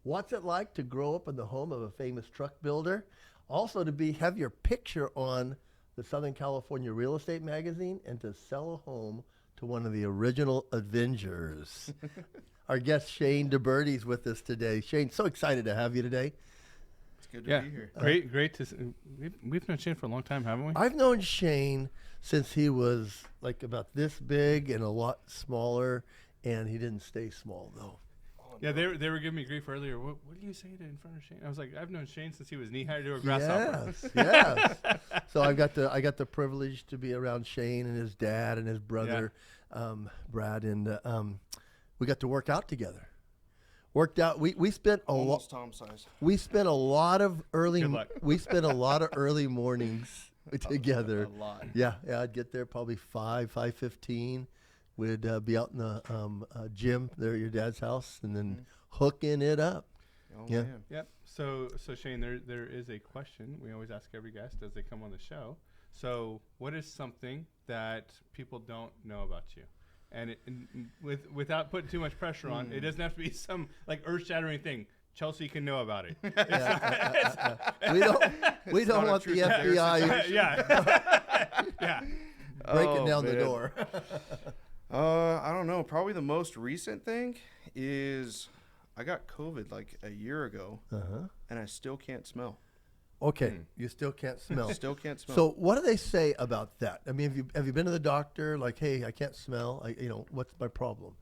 What's it like to grow up in the home of a famous truck builder? Also to have your picture on the Southern California Real Estate Magazine and to sell a home to one of the original Avengers. Our guest Shane DeBerti is with us today. Shane, so excited to have you today. It's good to be here. Great to we've known Shane for a long time, haven't we? I've known Shane since he was like about this big and a lot smaller, and he didn't stay small though. Yeah, they were giving me grief earlier. What do you say to in front of Shane? I was like, I've known Shane since he was knee high to a grasshopper. Yes. So I got the privilege to be around Shane and his dad and his brother, Brad, and we got to work out together. Worked out. We spent Almost Tom size. We spent a lot of early. Good luck. We spent a lot of early mornings together. A lot. Yeah. I'd get there probably 5:15. We'd be out in the gym there at your dad's house, and then hooking it up. Oh, Yeah. man. Yep. So Shane, there is a question we always ask every guest as they come on the show. So what is something that people don't know about you? And without putting too much pressure on, it doesn't have to be some like earth-shattering thing. Chelsea can know about it. We don't want the FBI Yeah. breaking down the man. door. I don't know. Probably the most recent thing is I got COVID like a year ago, and I still can't smell. Okay, you still can't smell. Still can't smell. So what do they say about that? I mean, have you been to the doctor? Like, hey, I can't smell. What's my problem?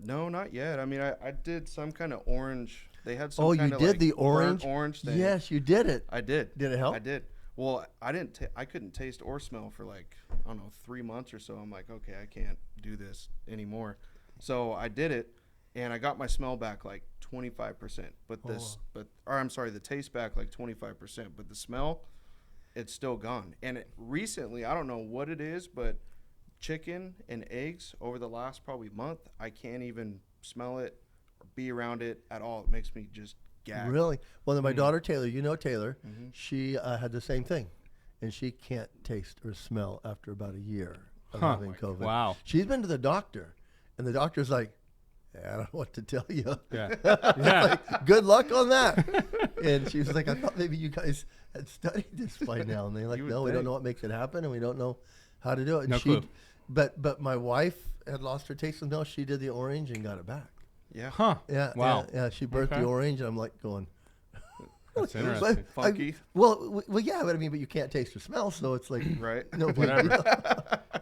No, not yet. I mean, I did some kind of orange. They had some. Oh, kind you of did like the orange? orange thing. Yes, you did it. I did. Did it help? I did. Well, I didn't. I couldn't taste or smell for like I don't know 3 months or so. I'm like, okay, I can't do this anymore. So I did it, and I got my smell back like 25%. The taste back like 25%. But the smell, it's still gone. And recently, I don't know what it is, but chicken and eggs over the last probably month, I can't even smell it or be around it at all. It makes me just gag. Really? Well, then my daughter Taylor, Taylor, she had the same thing, and she can't taste or smell after about a year of having COVID. Wow. She's been to the doctor, and the doctor's like, I don't know what to tell you. Yeah. Like, good luck on that. And she was like, I thought maybe you guys had studied this by now. And they're like, no, we don't know what makes it happen, and we don't know how to do it. And No clue. But my wife had lost her taste and smell. She did the orange and got it back. Yeah. Huh. Yeah. Wow. Yeah. She birthed the orange, and I'm like going. That's interesting. Funky. Well, yeah, but you can't taste or smell, so it's like Right. no big Whatever. deal.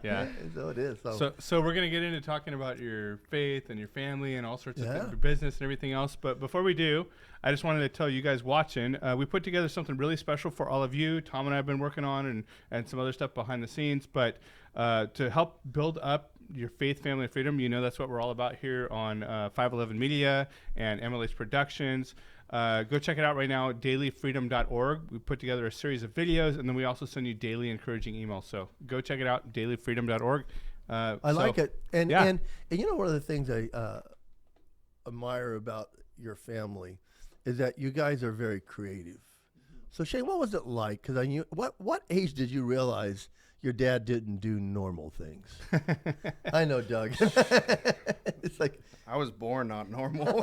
Yeah. So it is. So we're going to get into talking about your faith and your family and all sorts of Yeah. things, your business and everything else. But before we do, I just wanted to tell you guys watching, we put together something really special for all of you. Tom and I have been working on and some other stuff behind the scenes. But to help build up your faith, family, and freedom, that's what we're all about here on 511 Media and MLH Productions. Go check it out right now, dailyfreedom.org. We put together a series of videos, and then we also send you daily encouraging emails. So go check it out, dailyfreedom.org. I like it. And one of the things I admire about your family is that you guys are very creative. So Shane, what was it like? Because what age did you realize your dad didn't do normal things? I know, Doug. It's like I was born not normal.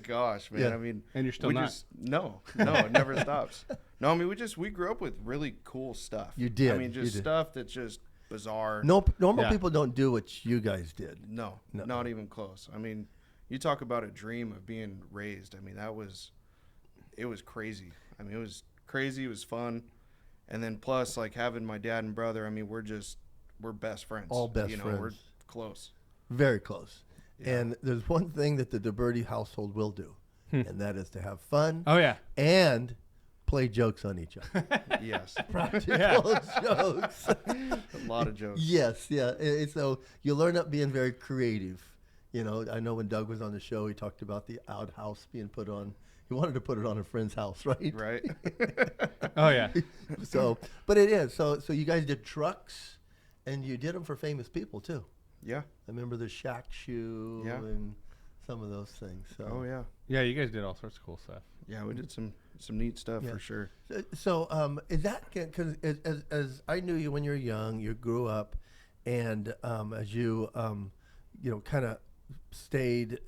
Gosh, man. Yeah. I mean, And you're still not. No, it never stops. No, I mean, we grew up with really cool stuff. You did. I mean, just stuff that's just bizarre. normal Yeah. people don't do what you guys did. No, not even close. I mean, you talk about a dream of being raised. I mean, it was crazy. I mean, it was crazy. It was fun. And then plus, like, having my dad and brother, I mean, we're best friends. All best friends. We're close. Very close. Yeah. And there's one thing that the DeBerti household will do, and that is to have fun Oh, yeah. and play jokes on each other. Yes. Practical jokes. A lot of jokes. Yes, yeah. So you learn up being very creative. I know when Doug was on the show, he talked about the outhouse being put on. He wanted to put it on a friend's house, right? Right. Oh, yeah. So, but it is. So you guys did trucks, and you did them for famous people too. Yeah. I remember the Shack Shoe Yeah. and some of those things. So. Oh, yeah. Yeah, you guys did all sorts of cool stuff. Yeah, we did some neat stuff Yeah. for sure. So is that because as I knew you when you were young, you grew up, and as you kind of stayed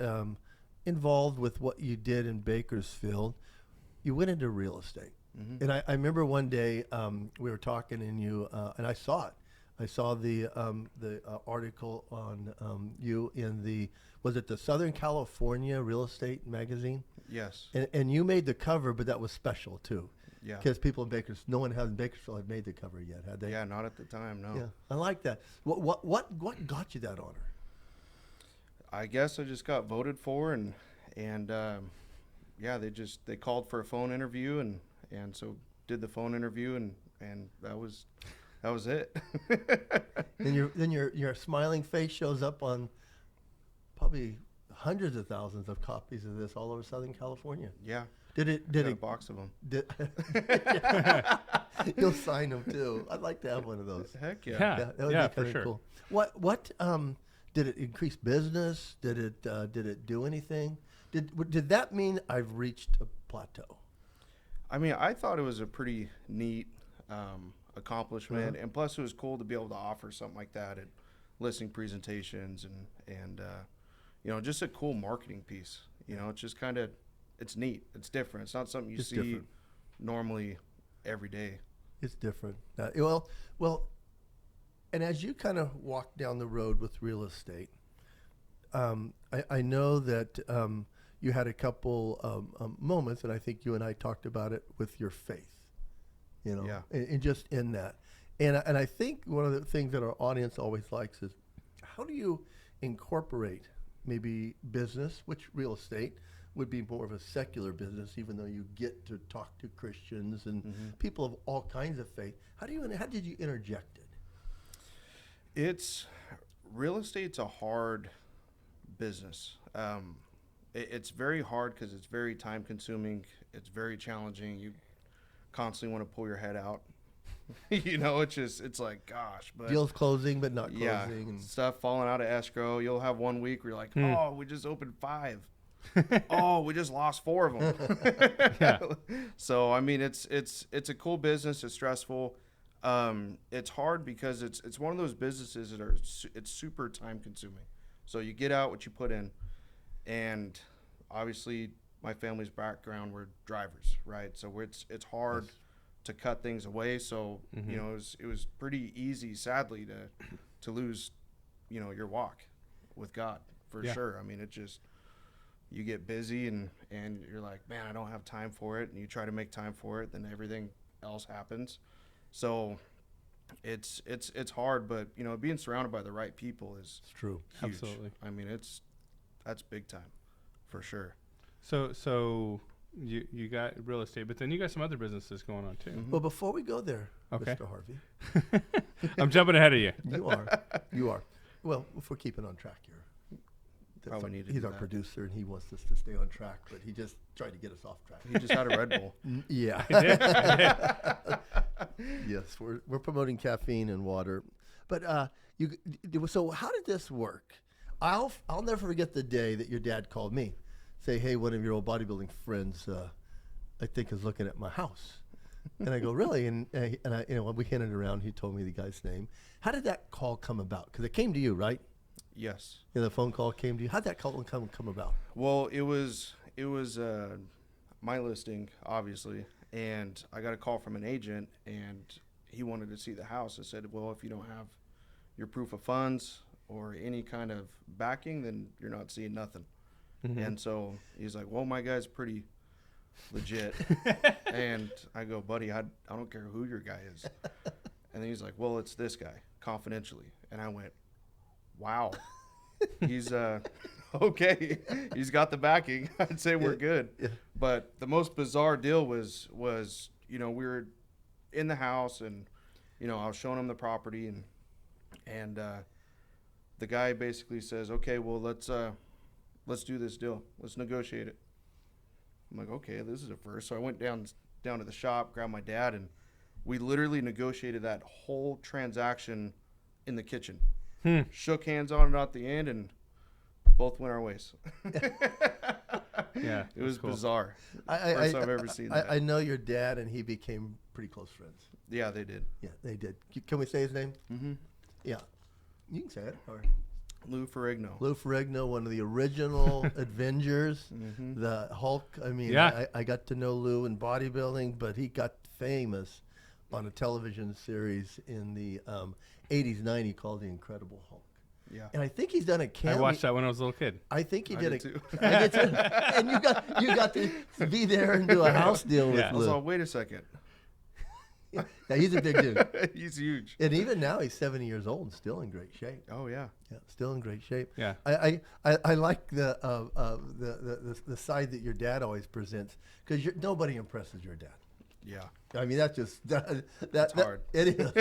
involved with what you did in Bakersfield, you went into real estate. And I remember one day we were talking, and and I saw it. I saw the article on you in was it the Southern California Real Estate magazine? Yes. And you made the cover, but that was special too. Yeah. Because people in Bakersfield, no one in Bakersfield had made the cover yet, had they? Yeah, not at the time, no. Yeah, I like that. What got you that honor? I guess I just got voted for, and yeah, they called for a phone interview, and so did the phone interview, and that was it. Then your smiling face shows up on probably hundreds of thousands of copies of this all over Southern California. Yeah. Did a box of them? You'll sign them too. I'd like to have one of those. Heck yeah. Yeah, that would be for kinda sure. cool. What did it increase business? Did it do anything? Did that mean I've reached a plateau? I mean, I thought it was a pretty neat accomplishment, and plus it was cool to be able to offer something like that at listing presentations and just a cool marketing piece. It's just kind of, it's neat. It's different. It's not something you see different. normally every day. It's different. Well, and as you kind of walk down the road with real estate, I know that you had a couple moments, and I think you and I talked about it with your faith. Yeah. And just in that, and I think one of the things that our audience always likes is, how do you incorporate maybe business, which real estate would be more of a secular business, even though you get to talk to Christians and people of all kinds of faith. How did you interject it? Real estate's a hard business. It's very hard because it's very time consuming. It's very challenging. You constantly want to pull your head out. It's like, gosh, but Deals closing, but not closing. yeah, And stuff falling out of escrow. You'll have 1 week where you're like, oh, we just opened 5. Oh, we just lost 4 of them. Yeah. So I mean, it's a cool business. It's stressful. It's hard because it's one of those businesses that it's super time consuming. So you get out what you put in, and obviously my family's background, we're drivers, right? So it's hard to cut things away. So it was pretty easy, sadly, to lose your walk with God for sure. I mean, it just, you get busy and you're like, man, I don't have time for it, and you try to make time for it, then everything else happens. So it's hard, but being surrounded by the right people is true. huge. Absolutely. I mean, that's big time for sure. So you got real estate, but then you got some other businesses going on too. Well, before we go there, Okay. Mr. Harvey, I'm jumping ahead of you. you are. Well, if we're keeping on track here. Probably need to He's do our that. producer, and he wants us to stay on track, but he just tried to get us off track. He just had a Red Bull. Yeah. I Yes, we're promoting caffeine and water, but so how did this work? I'll never forget the day that your dad called me, say, hey, one of your old bodybuilding friends, I think is looking at my house, and I go, really? And I, when we handed it around, he told me the guy's name. How did that call come about? Because it came to you, right? Yes. The phone call came to you. How'd that call come about? Well, it was my listing, obviously, and I got a call from an agent, and he wanted to see the house. I said, well, if you don't have your proof of funds or any kind of backing, then you're not seeing nothing. And so he's like, well, my guy's pretty legit. And I go, buddy, I don't care who your guy is. And then he's like, well, it's this guy, confidentially. And I went, wow. He's okay. He's got the backing. I'd say we're good. Yeah. But the most bizarre deal was we were in the house, and I was showing him the property, and the guy basically says, okay, well, let's do this deal. Let's negotiate it. I'm like, okay, this is a first. So I went down to the shop, grabbed my dad, and we literally negotiated that whole transaction in the kitchen. Shook hands on it at the end, and both went our ways. Yeah, It was cool. bizarre. First I've ever seen that. I know your dad, and he became pretty close friends. Yeah, they did. Yeah, they did. Can we say his name? Mm-hmm. Yeah. You can say it. Or Lou Ferrigno, one of the original Avengers, the Hulk. I mean, I got to know Lou in bodybuilding, but he got famous on a television series in the 80s, 90s called The Incredible Hulk. Yeah. And I think he's done a cameo. I watched that when I was a little kid. I think he did too. And you got to be there and do a house deal with Lou. Also, wait a second. Yeah, he's a big dude. He's huge. And even now, he's 70 years old and still in great shape. Oh yeah. Yeah, still in great shape. Yeah. I like the side that your dad always presents, because nobody impresses your dad. Yeah. I mean, that's just that's hard. It is.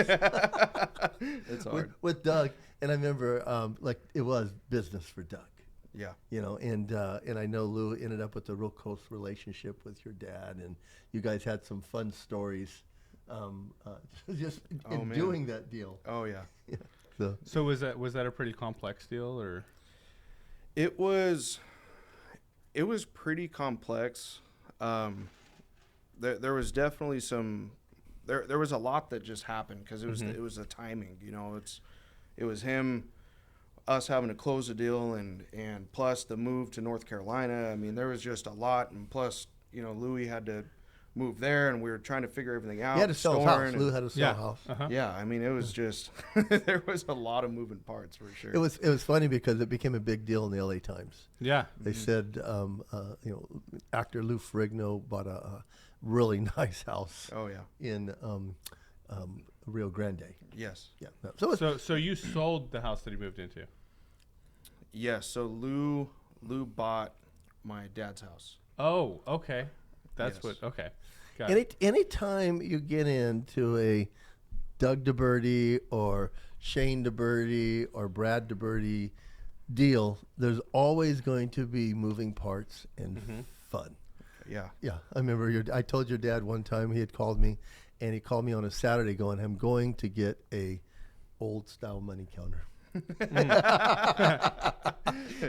It's hard. With Doug, and I remember like it was business for Doug. Yeah. You know, and I know Lou ended up with a real close relationship with your dad, and you guys had some fun stories. Just in doing that deal. Oh yeah. So was that a pretty complex deal, or? It was pretty complex. There was definitely there was a lot that just happened because it was the timing. You know, it was us having to close the deal and plus the move to North Carolina. I mean, there was just a lot, and plus, you know, Louis had to move there, and we were trying to figure everything out. He had to sell his house. Lou had to sell a house. Uh-huh. Yeah, I mean, it was just there was a lot of moving parts for sure. It was funny because it became a big deal in the LA Times. Yeah, they said, you know, actor Lou Ferrigno bought a really nice house. Oh yeah, in Rio Grande. Yes. Yeah. So you sold the house that he moved into. Yes. So Lou bought my dad's house. Oh, okay. That's yes. what. Okay. Got it. Anytime you get into a Doug DeBerti or Shane DeBerti or Brad DeBerti deal, there's always going to be moving parts and fun. Yeah. Yeah. I remember I told your dad one time he had called me, and he called me on a Saturday going, I'm going to get a old style money counter.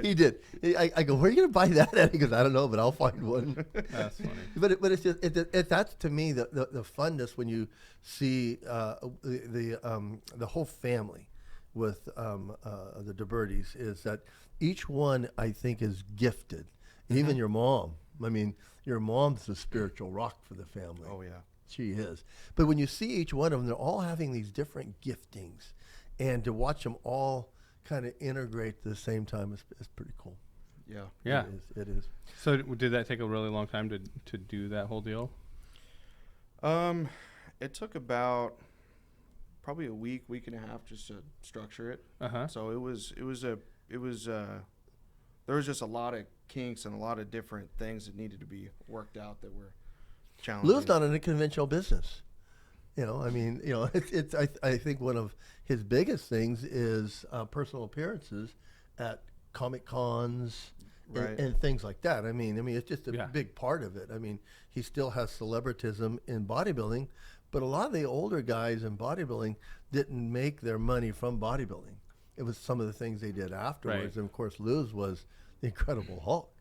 He did. I go, where are you going to buy that at? He goes, I don't know, but I'll find one. That's funny. But it's just that's to me the funness when you see the whole family with the DeBertis is that each one I think is gifted. Even your mom. I mean, your mom's the spiritual rock for the family. Oh yeah, she is. But when you see each one of them, they're all having these different giftings. And to watch them all kind of integrate at the same time is pretty cool. Yeah. Yeah. It is. So did that take a really long time to do that whole deal? It took about probably a week and a half just to structure it. Uh-huh. So there was just a lot of kinks and a lot of different things that needed to be worked out that were challenging. Lou's not in a conventional business. You know, I mean, you know, I think one of his biggest things is personal appearances at Comic Cons and things like that. I mean, it's just a big part of it. I mean, he still has celebritism in bodybuilding, but a lot of the older guys in bodybuilding didn't make their money from bodybuilding. It was some of the things they did afterwards. Right. And of course, Lou's was the Incredible Hulk.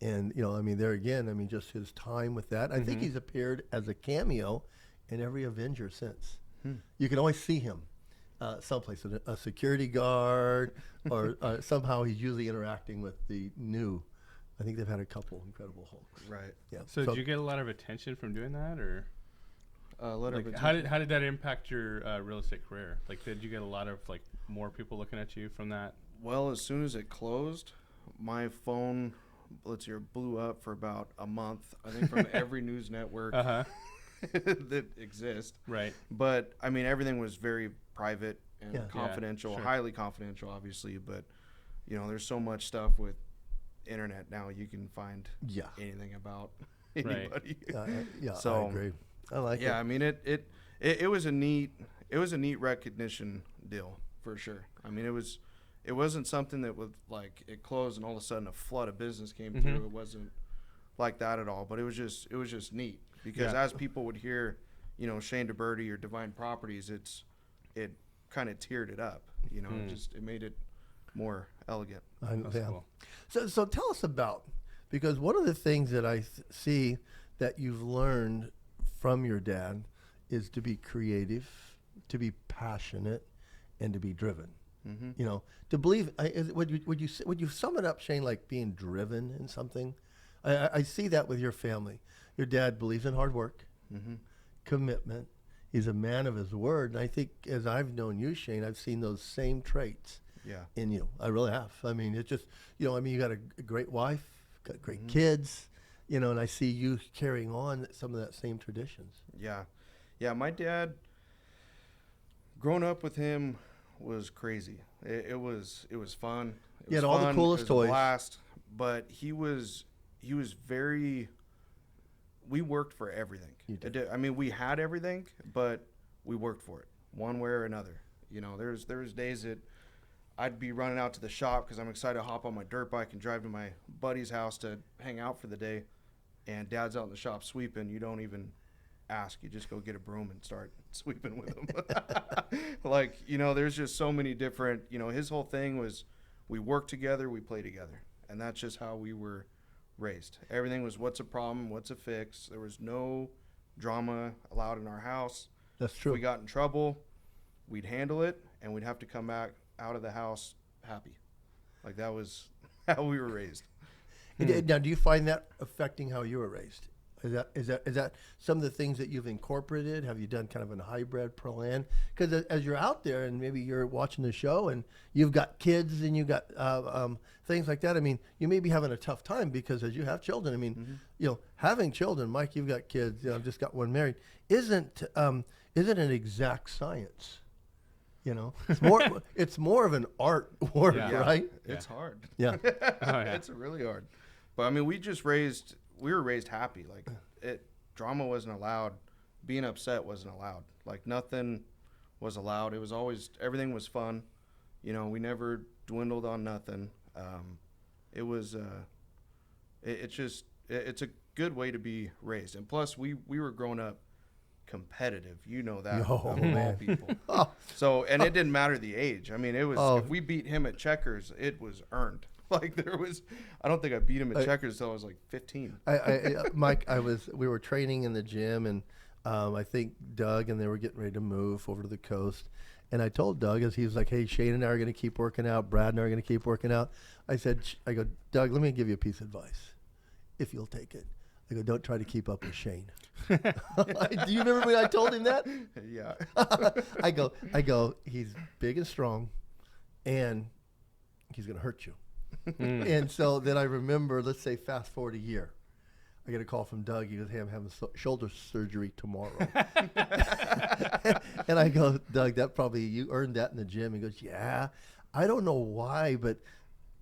And, you know, I mean, there again, I mean, just his time with that. I think he's appeared as a cameo in every Avenger since. You can always see him someplace, a security guard, or somehow he's usually interacting with the new. I think they've had a couple Incredible Hulks. Right. Yeah. So did you get a lot of attention from doing that, or how did that impact your real estate career? Like, did you get a lot of more people looking at you from that? Well, as soon as it closed, my phone, blew up for about a month. I think from every news network. That exist. Right. But I mean, everything was very private and confidential, highly confidential, obviously. But you know, there's so much stuff with internet now. You can find anything about anybody. So I agree. I like it. Yeah, I mean, it was a neat recognition deal for sure. I mean, it wasn't something that was it closed and all of a sudden a flood of business came through. It wasn't like that at all. But it was just neat. Because as people would hear, you know, Shane DeBerti or Divine Properties, it kind of tiered it up. You know, it made it more elegant. That's cool. So tell us about, because one of the things that I see that you've learned from your dad is to be creative, to be passionate, and to be driven. You know, to believe. Would you sum it up, Shane, like being driven in something? I see that with your family. Your dad believes in hard work, commitment. He's a man of his word, and I think as I've known you, Shane, I've seen those same traits in you. I really have. I mean, it's just, you got a great wife, got great kids, and I see you carrying on some of that same traditions. Yeah, my dad, growing up with him was crazy. It was fun. He had all the coolest toys. A blast, but he was very. We worked for everything. I mean, we had everything, but we worked for it one way or another. There's days that I'd be running out to the shop because I'm excited to hop on my dirt bike and drive to my buddy's house to hang out for the day, and Dad's out in the shop sweeping. You don't even ask. You just go get a broom and start sweeping with him. There's just so many different, his whole thing was we work together, we play together. And that's just how we were raised. Everything was what's a problem, what's a fix. There was no drama allowed in our house. That's true. If we got in trouble, we'd handle it, and we'd have to come back out of the house happy. Like that was how we were raised. Now, do you find that affecting how you were raised? Is that some of the things that you've incorporated? Have you done kind of a hybrid plan? Because as you're out there and maybe you're watching the show and you've got kids and you've got things like that. I mean, you may be having a tough time because as you have children. I mean, having children. Mike, you've got kids. I've just got one married. Isn't an exact science. It's more of an art work, right? It's hard. Yeah, it's really hard. But I mean, we were raised happy. Like drama wasn't allowed. Being upset wasn't allowed. Like nothing was allowed. It was always, everything was fun. We never dwindled on nothing. It was, it's a good way to be raised. And plus we were growing up competitive. That. Oh, of man. all people. So, and it didn't matter the age. I mean, it was, if we beat him at checkers, it was earned. Like I don't think I beat him at checkers until I was like 15. Mike, we were training in the gym, and I think Doug and they were getting ready to move over to the coast. And I told Doug, as he was like, hey, Shane and I are going to keep working out. Brad and I are going to keep working out. I go, Doug, let me give you a piece of advice, if you'll take it. I go, don't try to keep up with Shane. Do you remember when I told him that? Yeah. I go, he's big and strong, and he's going to hurt you. And so then I remember, let's say fast forward a year, I get a call from Doug. He goes, hey, I'm having shoulder surgery tomorrow. And I go, Doug, you earned that in the gym. He goes, yeah, I don't know why, but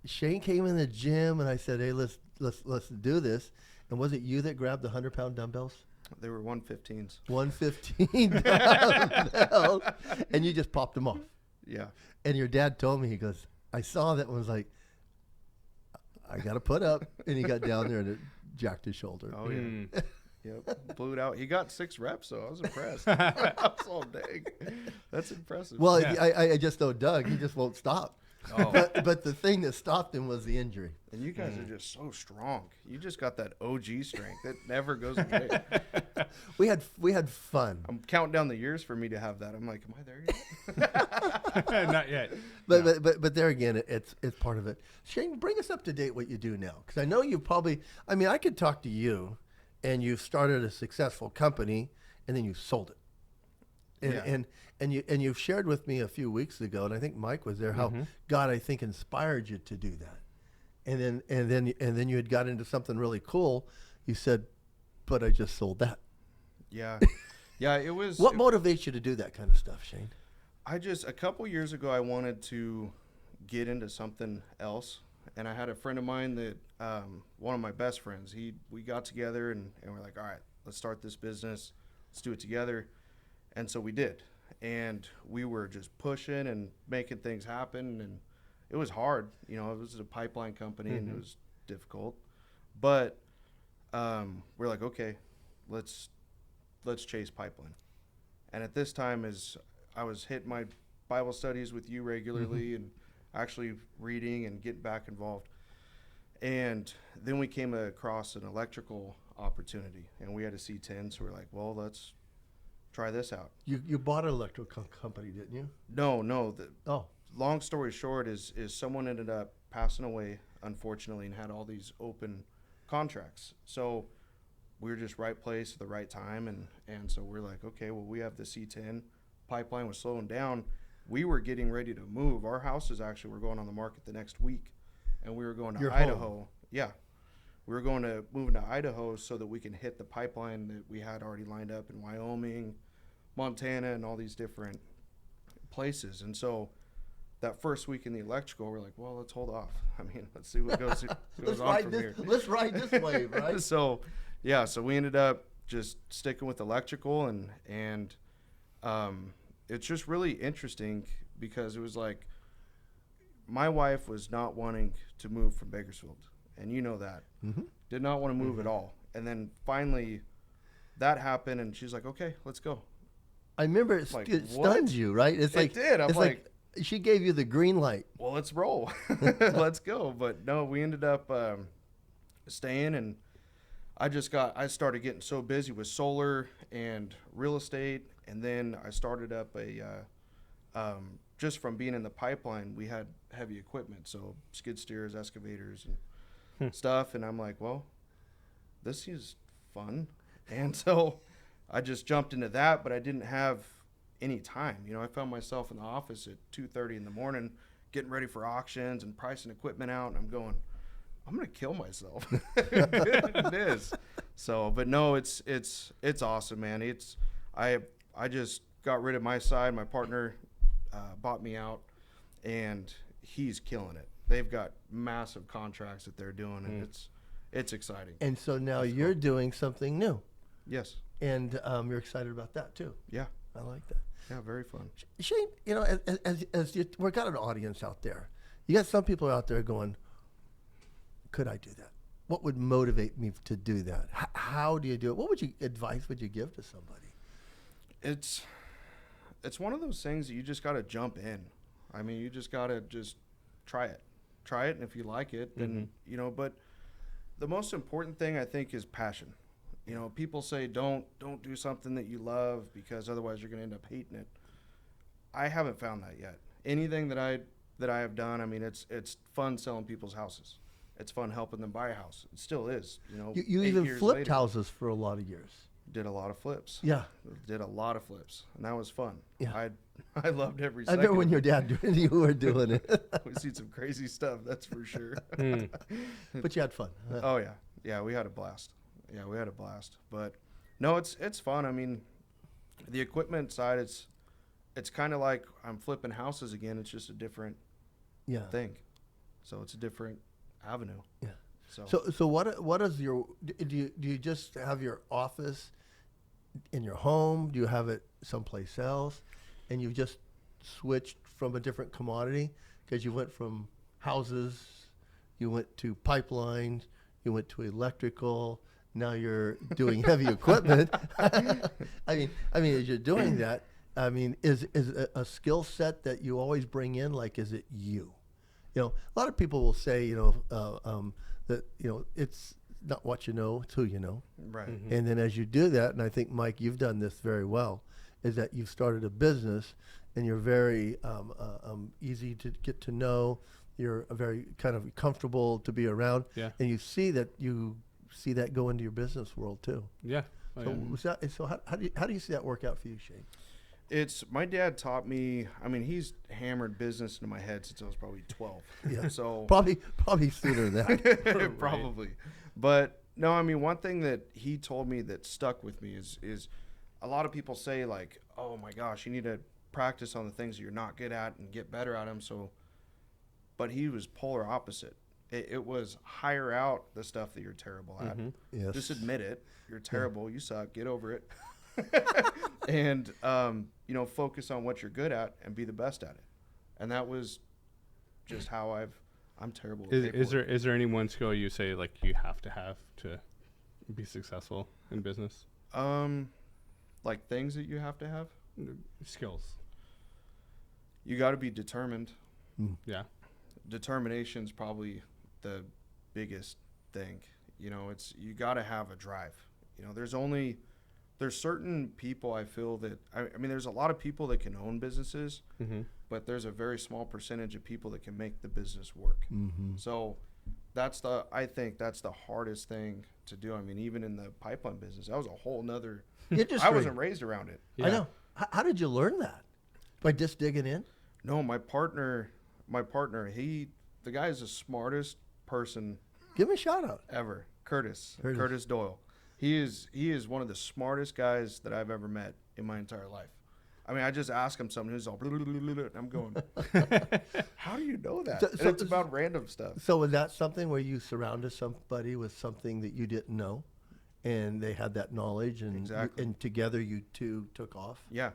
Shane came in the gym and I said, hey, let's do this. And was it you that grabbed the 100-pound dumbbells? They were 115s. 115 dumbbells. And you just popped them off. Yeah. And your dad told me, he goes, I saw that and was like, I got to put up. And he got down there and it jacked his shoulder. Oh, yeah. Yep. Blew it out. He got 6 reps, so I was impressed. I was all dang. That's impressive. Well, yeah. I just know Doug, he just won't stop. Oh. But the thing that stopped him was the injury. And you guys are just so strong. You just got that OG strength. It never goes away. We had fun. I'm counting down the years for me to have that. I'm like, am I there yet? Not yet. But there again, it's part of it. Shane, bring us up to date what you do now, because I know you probably. I mean, I could talk to you, and you've started a successful company, and then you sold it. And you've shared with me a few weeks ago, and I think Mike was there, how God, I think, inspired you to do that. And then you had got into something really cool. You said, but I just sold that. Yeah. Yeah, it was. What motivates you to do that kind of stuff, Shane? A couple years ago, I wanted to get into something else. And I had a friend of mine that, one of my best friends, we got together and we're like, all right, let's start this business. Let's do it together. And so we did. And we were just pushing and making things happen. And it was hard. It was a pipeline company and it was difficult. But we're like, okay, let's chase pipeline. And at this time, as I was hitting my Bible studies with you regularly and actually reading and getting back involved. And then we came across an electrical opportunity, and we had a C10, so we're like, well, let's try this out. You bought an electrical company, didn't you? No. long story short is someone ended up passing away, unfortunately, and had all these open contracts. So we were just right place at the right time. And so we're like, okay, well, we have the C10. Pipeline was slowing down. We were getting ready to move. Our houses actually were going on the market the next week. And we were going to Idaho. Home. Yeah. We were going to move into Idaho so that we can hit the pipeline that we had already lined up in Wyoming, Montana, and all these different places. And so that first week in the electrical, we're like, well, let's hold off. I mean, let's see what goes on from here. Let's ride this wave, right? So, yeah, so we ended up just sticking with electrical, and it's just really interesting because it was like my wife was not wanting to move from Bakersfield, and you know that. Mm-hmm. Did not want to move at all. And then finally that happened, and she's like, okay, let's go. I remember it stunned you, right? It did. I'm like, she gave you the green light. Well, let's roll. Let's go. But no, we ended up staying, and I started getting so busy with solar and real estate, and then I started up just from being in the pipeline, we had heavy equipment, so skid steers, excavators, and stuff, and I'm like, well, this is fun. And so I just jumped into that, but I didn't have any time. I found myself in the office at 2:30 in the morning getting ready for auctions and pricing equipment out, and I'm going, I'm going to kill myself. It is. So, but no, it's awesome, man. I just got rid of my side. My partner bought me out, and he's killing it. They've got massive contracts that they're doing, and it's exciting. And so now you're doing something new. Yes. And you're excited about that too. Yeah. I like that. Yeah, very fun. Shane, as we've got an audience out there. You got some people out there going, could I do that? What would motivate me to do that? How do you do it? What advice would you give to somebody? It's one of those things that you just got to jump in. I mean, you just got to just try it, and if you like it, then But the most important thing I think is passion. People say don't do something that you love because otherwise you're going to end up hating it. I haven't found that yet. Anything that I have done, I mean, it's fun selling people's houses. It's fun helping them buy a house. It still is. You even flipped houses for a lot of years. Did a lot of flips. Yeah. Did a lot of flips, and that was fun. Yeah. I loved every I second. remember when your dad you were doing it. We've seen some crazy stuff, that's for sure. But you had fun. Oh yeah, yeah, we had a blast. Yeah, we had a blast. But no, it's fun. I mean, the equipment side, it's kind of like I'm flipping houses again. It's just a different thing. So it's a different avenue. Yeah. So what is your do you just have your office in your home? Do you have it someplace else? And you've just switched from a different commodity because you went from houses, you went to pipelines, you went to electrical. Now you're doing heavy equipment. I mean, as you're doing that, I mean, is a skill set that you always bring in? Like, is it you? A lot of people will say, that it's not what you know, it's who you know. Right. Mm-hmm. And then as you do that, and I think Mike, you've done this very well, is that you've started a business, and you're very easy to get to know. You're very kind of comfortable to be around. Yeah. And you see that go into your business world too. Yeah. So how do you see that work out for you, Shane? It's my dad taught me. I mean, he's hammered business into my head since I was probably 12. Yeah. So probably sooner than that. Probably. But no, I mean, one thing that he told me that stuck with me is a lot of people say like, oh my gosh, you need to practice on the things that you're not good at and get better at them. But he was polar opposite. It was hire out the stuff that you're terrible at. Yes. Just admit it. You're terrible. You suck. Get over it. And focus on what you're good at and be the best at it. And that was just how I'm terrible with paperwork. Is there any one skill you say like you have to be successful in business? Like things that you have to have? Skills. You got to be determined. Yeah. Determination's probably the biggest thing. You got to have a drive. There's certain people I feel that I mean there's a lot of people that can own businesses, but there's a very small percentage of people that can make the business work. Mm-hmm. So I think that's the hardest thing to do. I mean, even in the pipeline business, that was a whole nother, I wasn't raised around it. Yeah. I know. How did you learn that? By just digging in? No, my partner, the guy is the smartest person. Give me a shout out. Ever. Curtis Doyle. He is one of the smartest guys that I've ever met in my entire life. I mean, I just ask him something, he's all, blah, blah, blah, blah, and I'm going, how do you know that? So it's about random stuff. So was that something where you surrounded somebody with something that you didn't know, and they had that knowledge, and exactly. And together you two took off? Yeah,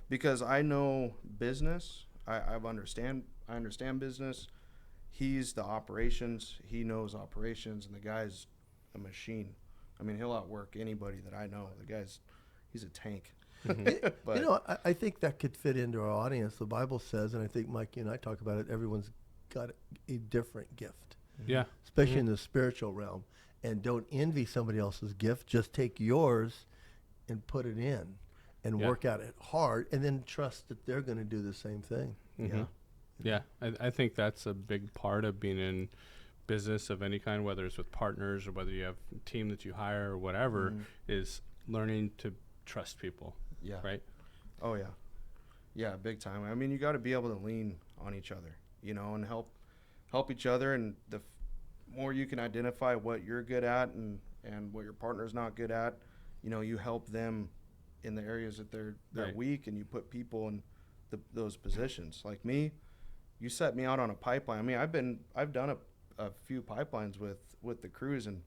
because I know business. I understand business. He's the operations. He knows operations, and the guy's a machine. I mean, he'll outwork anybody that I know. He's a tank. Mm-hmm. But, you know, I think that could fit into our audience. The Bible says, and I think Mike and I talk about it, everyone's got a different gift. Yeah. Especially in the spiritual realm. And don't envy somebody else's gift. Just take yours and put it in and work at it hard, and then trust that they're going to do the same thing. Mm-hmm. Yeah. I think that's a big part of being in business of any kind, whether it's with partners or whether you have a team that you hire or whatever, is learning to trust people. Yeah. Right? Oh, yeah. Yeah, big time. I mean, you got to be able to lean on each other, you know, and help each other. And the more you can identify what you're good at and what your partner's not good at, you know, you help them in the areas that they're weak, and you put people in those positions. Like me, you set me out on a pipeline. I mean, I've done a few pipelines with the crews, and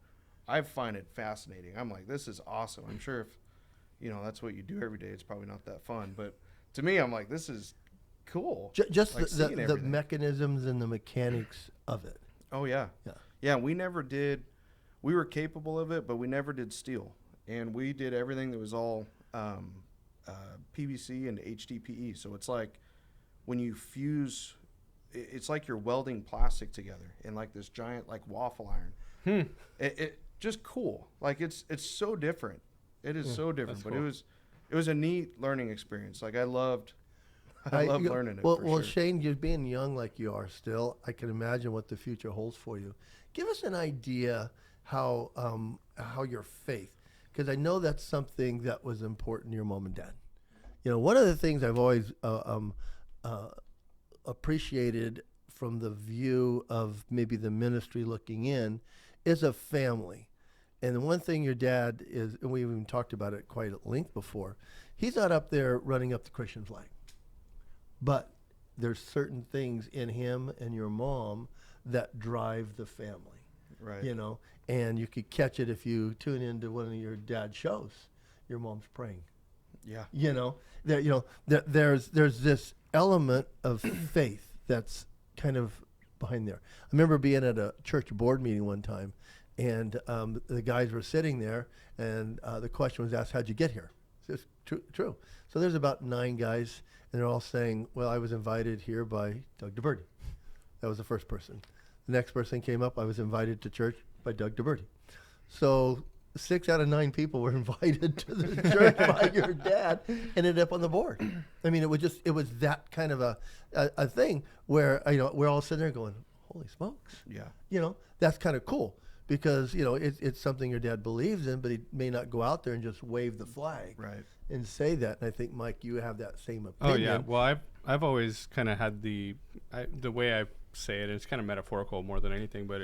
I find it fascinating. I'm like, this is awesome. I'm sure if, you know, that's what you do every day, it's probably not that fun. But to me, I'm like, this is cool. Just like the mechanisms and the mechanics of it. Oh, yeah. Yeah, we were capable of it, but we never did steel. And we did everything that was all PVC and HDPE. So it's like when you fuse, it's like you're welding plastic together in like this giant like waffle iron. It just cool. Like it's so different. It is so different, but cool. It was a neat learning experience. Like I loved learning it. Well, sure. Shane, you being young like you are still, I can imagine what the future holds for you. Give us an idea how your faith, because I know that's something that was important to your mom and dad. You know, one of the things I've always appreciated from the view of maybe the ministry looking in is a family. And the one thing your dad is, and we've even talked about it quite at length before, he's not up there running up the Christian flag. But there's certain things in him and your mom that drive the family. Right. You know, and you could catch it if you tune into one of your dad's shows. Your mom's praying. Yeah. You know, there's this element of faith that's kind of behind there. I remember being at a church board meeting one time, and the guys were sitting there, and the question was asked, how'd you get here? It's true. So there's about 9 guys, and they're all saying, well, I was invited here by Doug DeBerti. That was the first person. The next person came up, I was invited to church by Doug DeBerti. So 6 out of 9 people were invited to the church by your dad, ended up on the board. I mean, it was that kind of a thing where, you know, we're all sitting there going, holy smokes. Yeah. You know, that's kind of cool. Because, you know, it's something your dad believes in, but he may not go out there and just wave the flag and say that. And I think, Mike, you have that same opinion. Oh, yeah. Well, I've always kind of had the way I say it, it's kind of metaphorical more than anything, but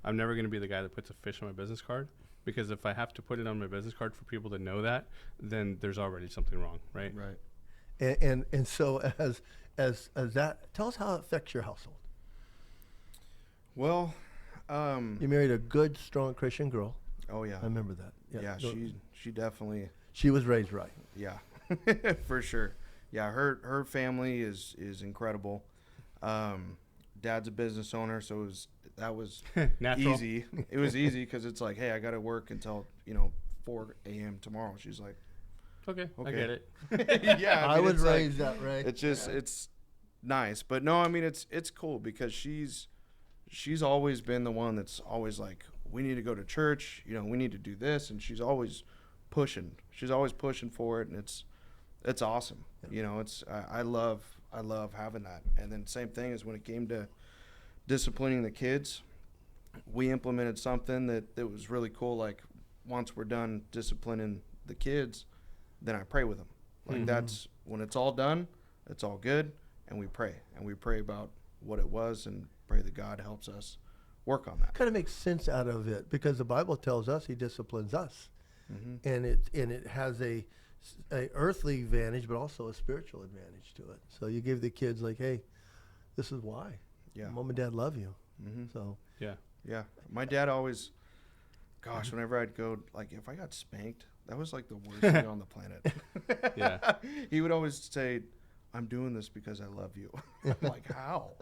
I'm never going to be the guy that puts a fish on my business card, because if I have to put it on my business card for people to know that, then there's already something wrong, right? Right. And so as that, tell us how it affects your household. Well, you married a good, strong Christian girl. Oh yeah, I remember that. Yeah, she definitely. She was raised right. Yeah, for sure. Yeah, her family is incredible. Dad's a business owner, so that was easy. It was easy because it's like, hey, I got to work until 4 a.m. tomorrow. She's like, okay, I get it. Yeah, I was raised that way. It's just it's nice, but no, I mean it's cool because she's always been the one that's always like, we need to go to church, we need to do this, and she's always pushing. She's always pushing for it, and it's awesome. Yeah. I love I love having that. And then same thing is when it came to disciplining the kids, we implemented something that was really cool. Like once we're done disciplining the kids, then I pray with them. Like that's when it's all done, it's all good, and we pray about what it was and pray that God helps us work on that. Kind of makes sense out of it because the Bible tells us He disciplines us, and it has a earthly advantage, but also a spiritual advantage to it. So you give the kids like, hey, this is why. Yeah, Mom and Dad love you. So yeah. My dad always, gosh, whenever I'd go, like if I got spanked, that was like the worst thing on the planet. Yeah. He would always say, I'm doing this because I love you. I'm like, how?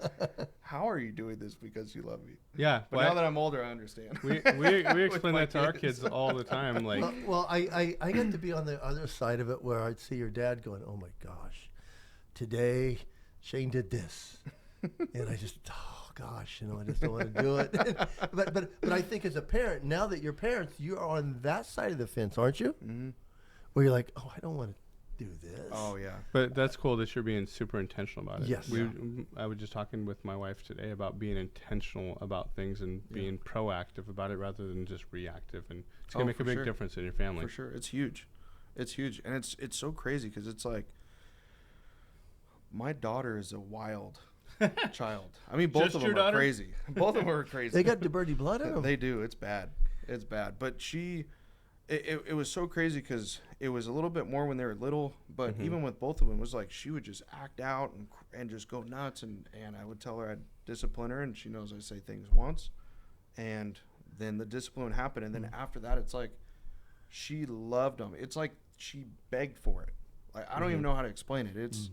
How are you doing this because you love me? Yeah. But now that I'm older, I understand. We explain that to our kids all the time. Like, well, I get to be on the other side of it where I'd see your dad going, oh my gosh, today Shane did this. And I just, oh gosh, I just don't want to do it. but I think as a parent, now that you're parents, you're on that side of the fence, aren't you? Where you're like, oh, I don't want to do this. Oh yeah. but that's cool that you're being super intentional about it. Yes. I was just talking with my wife today about being intentional about things and being proactive about it rather than just reactive. And it's going to make a big difference in your family. For sure. It's huge. It's huge. And it's so crazy because it's like my daughter is a wild child. I mean, both of them are crazy. Both of them are crazy. They got DeBerti blood in them. They do. It's bad. It's bad. But it was so crazy because it was a little bit more when they were little. But even with both of them, it was like she would just act out and just go nuts. And I would tell her I'd discipline her. And she knows I say things once. And then the discipline would happen. And then after that, it's like she loved them. It's like she begged for it. Like I don't even know how to explain it. It's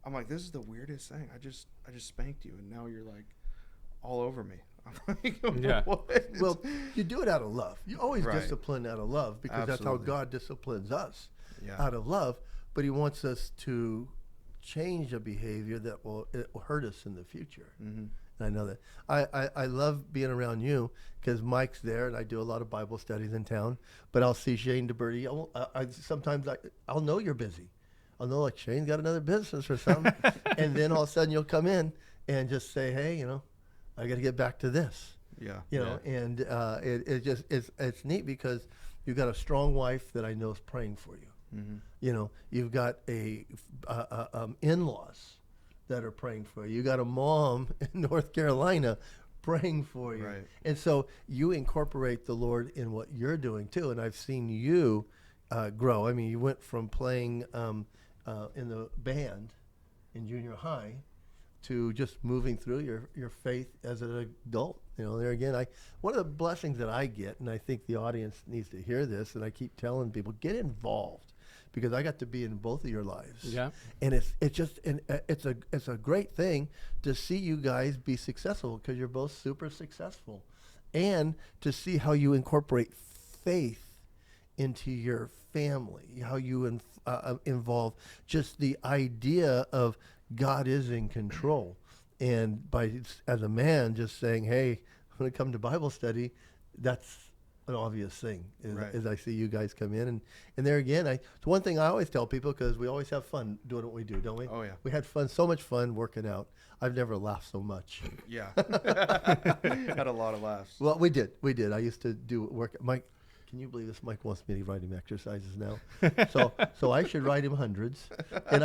I'm like, this is the weirdest thing. I just spanked you, and now you're like all over me. I'm like, what? Well, you do it out of love. You always discipline out of love because that's how God disciplines us, out of love. But He wants us to change a behavior that will hurt us in the future. And I know that. I love being around you because Mike's there, and I do a lot of Bible studies in town. But I'll see Shane DeBerti. Sometimes I'll know you're busy. I'll know like Shane's got another business or something, and then all of a sudden you'll come in and just say, hey, I got to get back to this. And it's neat because you've got a strong wife that I know is praying for you. You've got in-laws that are praying for you. You got a mom in North Carolina praying for you. Right. And so you incorporate the Lord in what you're doing too. And I've seen you grow. I mean, you went from playing in the band in junior high to just moving through your faith as an adult. There again, one of the blessings that I get, and I think the audience needs to hear this, and I keep telling people, get involved, because I got to be in both of your lives. Yeah. And it's a great thing to see you guys be successful because you're both super successful, and to see how you incorporate faith into your family, how you involve just the idea of God is in control. And as a man, just saying, hey, when it comes to Bible study, that's an obvious thing, as I see you guys come in. And there again, it's one thing I always tell people, because we always have fun doing what we do, don't we? Oh, yeah. We had so much fun working out. I've never laughed so much. Yeah. Had a lot of laughs. Well, we did. I used to do work. Mike, can you believe this? Mike wants me to write him exercises now. So I should write him hundreds. And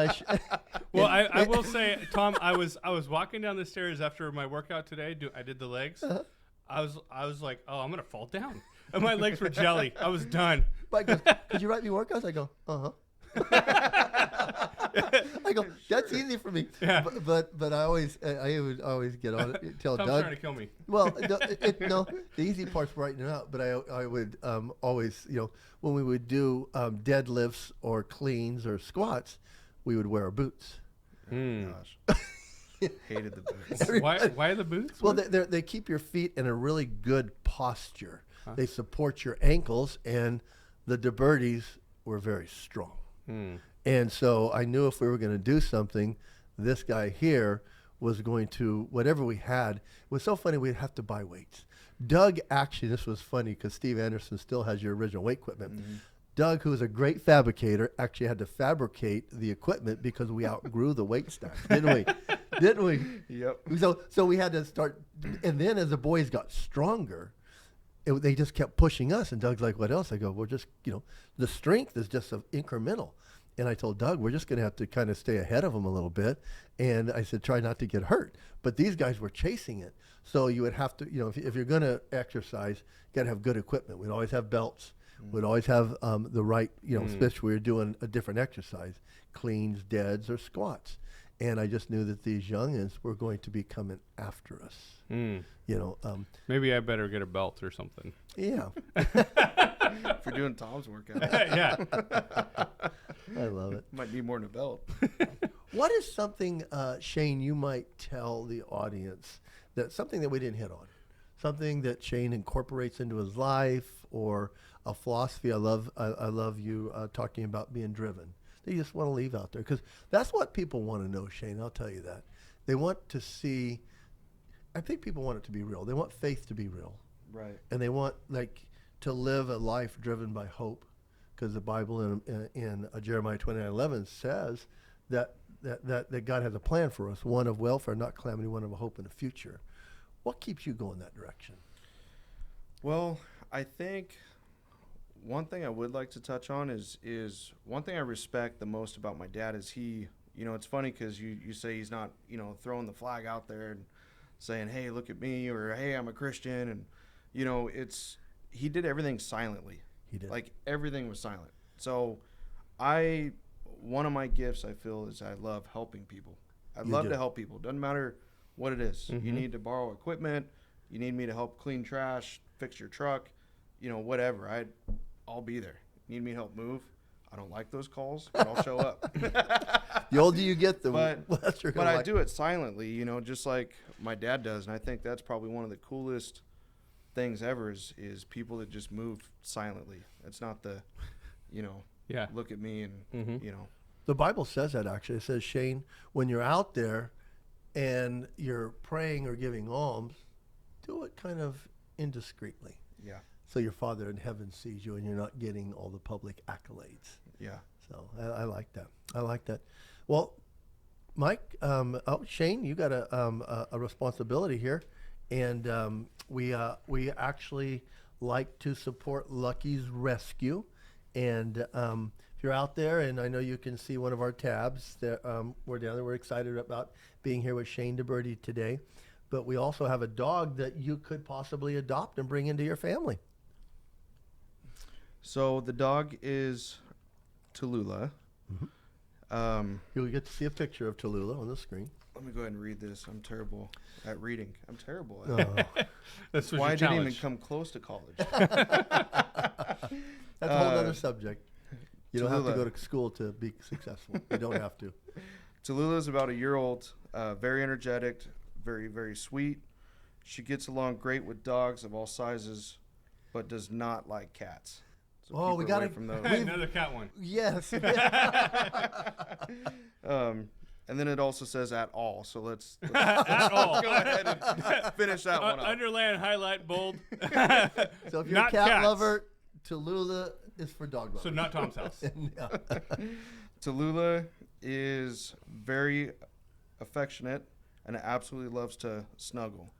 Well, I will say, Tom, I was walking down the stairs after my workout today. I did the legs. I was like, oh, I'm gonna fall down. And my legs were jelly. I was done. Mike goes, could you write me workouts? I go, I go, that's easy for me. Yeah. But I would always get on it. Tell Tom's Doug. trying to kill me. Well, no, the easy part's writing it out. But I would always, when we would do deadlifts or cleans or squats, we would wear our boots. Gosh. Hated the boots. Why the boots? Well, they keep your feet in a really good posture. Huh? They support your ankles, and the DeBertis were very strong. And so I knew if we were going to do something, this guy here was going to, whatever we had, it was so funny, we'd have to buy weights. Doug, actually, this was funny because Steve Anderson still has your original weight equipment. Doug, who was a great fabricator, actually had to fabricate the equipment because we outgrew the weight stack, didn't we? Didn't we? Yep. So we had to start, and then as the boys got stronger, they just kept pushing us. And Doug's like, "What else?" I go, "We're just, the strength is just incremental." And I told Doug, "We're just going to have to kind of stay ahead of them a little bit." And I said, "Try not to get hurt." But these guys were chasing it, so you would have to, if you're going to exercise, you got to have good equipment. We'd always have belts. We'd always have the right, especially we were doing a different exercise, cleans, deads, or squats. And I just knew that these youngins were going to be coming after us. Maybe I better get a belt or something. Yeah. If you're doing Tom's workout. Yeah. I love it. Might need more than a belt. What is something, Shane, you might tell the audience, that something that we didn't hit on, something that Shane incorporates into his life, or a philosophy? I love you talking about being driven. That you just want to leave out there, because that's what people want to know, Shane. I'll tell you that. They want to see. I think people want it to be real. They want faith to be real, Right. and they want to live a life driven by hope, because the Bible in Jeremiah 29:11 says that God has a plan for us, one of welfare, not calamity, one of a hope in the future. What keeps you going that direction? Well, I think one thing I would like to touch on is one thing I respect the most about my dad is he, it's funny because you say he's not, throwing the flag out there and saying, "Hey, look at me," or "Hey, I'm a Christian," and he did everything silently. He did. Like, everything was silent. So one of my gifts, I feel, is I love helping people. I love to help people. Doesn't matter what it is. Mm-hmm. You need to borrow equipment. You need me to help clean trash, fix your truck, whatever. I'll be there. You need me to help move? I don't like those calls, but I'll show up. The older you get, the But less you're But gonna I do it silently, just like my dad does. And I think that's probably one of the coolest things ever is people that just move silently. It's not the, look at me and, The Bible says that, actually. It says, Shane, when you're out there and you're praying or giving alms, do it kind of indiscreetly. Yeah. So your Father in heaven sees you and you're not getting all the public accolades. Yeah. So I like that. I like that. Well, Mike, Shane, you got a responsibility here. And we actually like to support Lucky's Rescue. And if you're out there, and I know you can see one of our tabs, that we're down there. We're excited about being here with Shane DeBerti today. But we also have a dog that you could possibly adopt and bring into your family. So the dog is Tallulah. Mm-hmm. You'll get to see a picture of Tallulah on the screen. Let me go ahead and read this. I'm terrible at reading. I'm terrible at it. That's why I didn't even come close to college. That's a whole other subject. You don't have to Tallulah. go to school to be successful. You don't have to. Tallulah is about a year old, very energetic, very, very sweet. She gets along great with dogs of all sizes, but does not like cats. So Oh, keep we her gotta- away from those. Another cat one. Yes. And then it also says "at all," so let's At all. go ahead and finish that one up. Underline, highlight, bold. So if you're Not a cat cats. lover, Tallulah is for dog lovers. So not Tom's house. Yeah. Tallulah is very affectionate and absolutely loves to snuggle,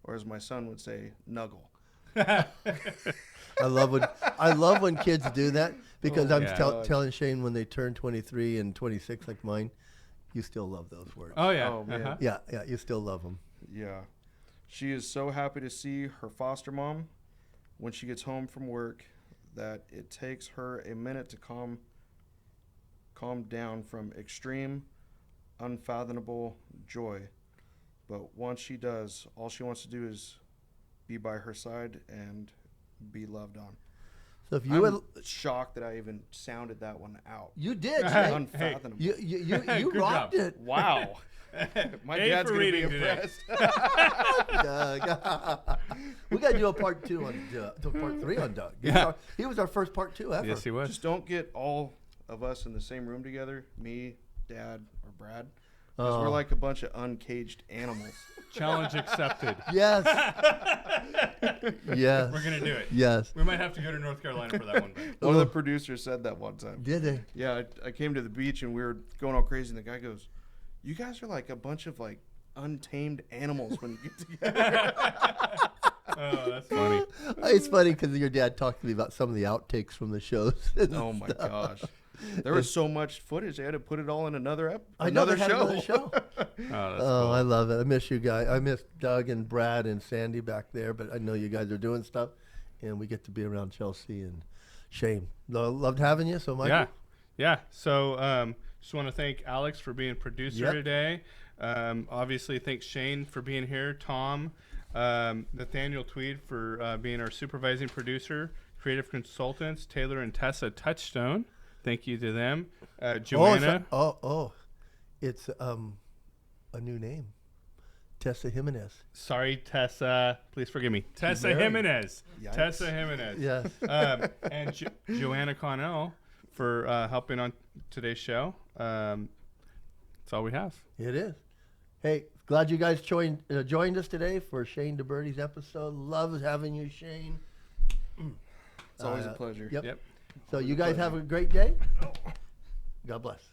or as my son would say, nuggle. I love when kids do that, because I'm yeah. telling Shane, when they turn 23 and 26 like mine, you still love those words. Oh, yeah. Oh, man. Uh-huh. Yeah, you still love them. Yeah. She is so happy to see her foster mom when she gets home from work that it takes her a minute to calm down from extreme, unfathomable joy. But once she does, all she wants to do is be by her side and be loved on. So if you I'm shocked that I even sounded that one out. you did, Shane. Unfathomable. You Good rocked job. it. Wow. My A dad's for going to be reading today. impressed. Doug. We got to do a part 2 on part 3 on Doug. Yeah. He was our first part 2 ever. Yes, he was. Just don't get all of us in the same room together, me, Dad, or Brad. 'Cause we're like a bunch of uncaged animals. Challenge accepted. Yes. Yes. We're gonna do it. Yes. We might have to go to North Carolina for that one. One of the producers said that one time. Did they? Yeah, I came to the beach and we were going all crazy, and the guy goes, "You guys are like a bunch of like untamed animals when you get together." Oh, that's funny. It's funny because your dad talked to me about some of the outtakes from the shows. Oh my gosh. There was so much footage. They had to put it all in another I know they another had show. another show. Oh, that's Oh, cool. I love it. I miss you guys. I miss Doug and Brad and Sandy back there, but I know you guys are doing stuff, and we get to be around Chelsea and Shane. Loved having you. So, Michael. Yeah. So, just want to thank Alex for being producer Yep. today. Obviously, thanks Shane for being here. Tom, Nathaniel Tweed for being our supervising producer. Creative consultants Taylor and Tessa Touchstone. Thank you to them. Joanna. It's a new name. Tessa Jimenez. Sorry, Tessa. Please forgive me. Tessa married. Jimenez. Yikes. Tessa Jimenez. Yes. And Joanna Connell for helping on today's show. That's all we have. It is. Hey, glad you guys joined us today for Shane DeBerti's episode. Love having you, Shane. It's always a pleasure. Yep. Yep. So you guys have a great day. God bless.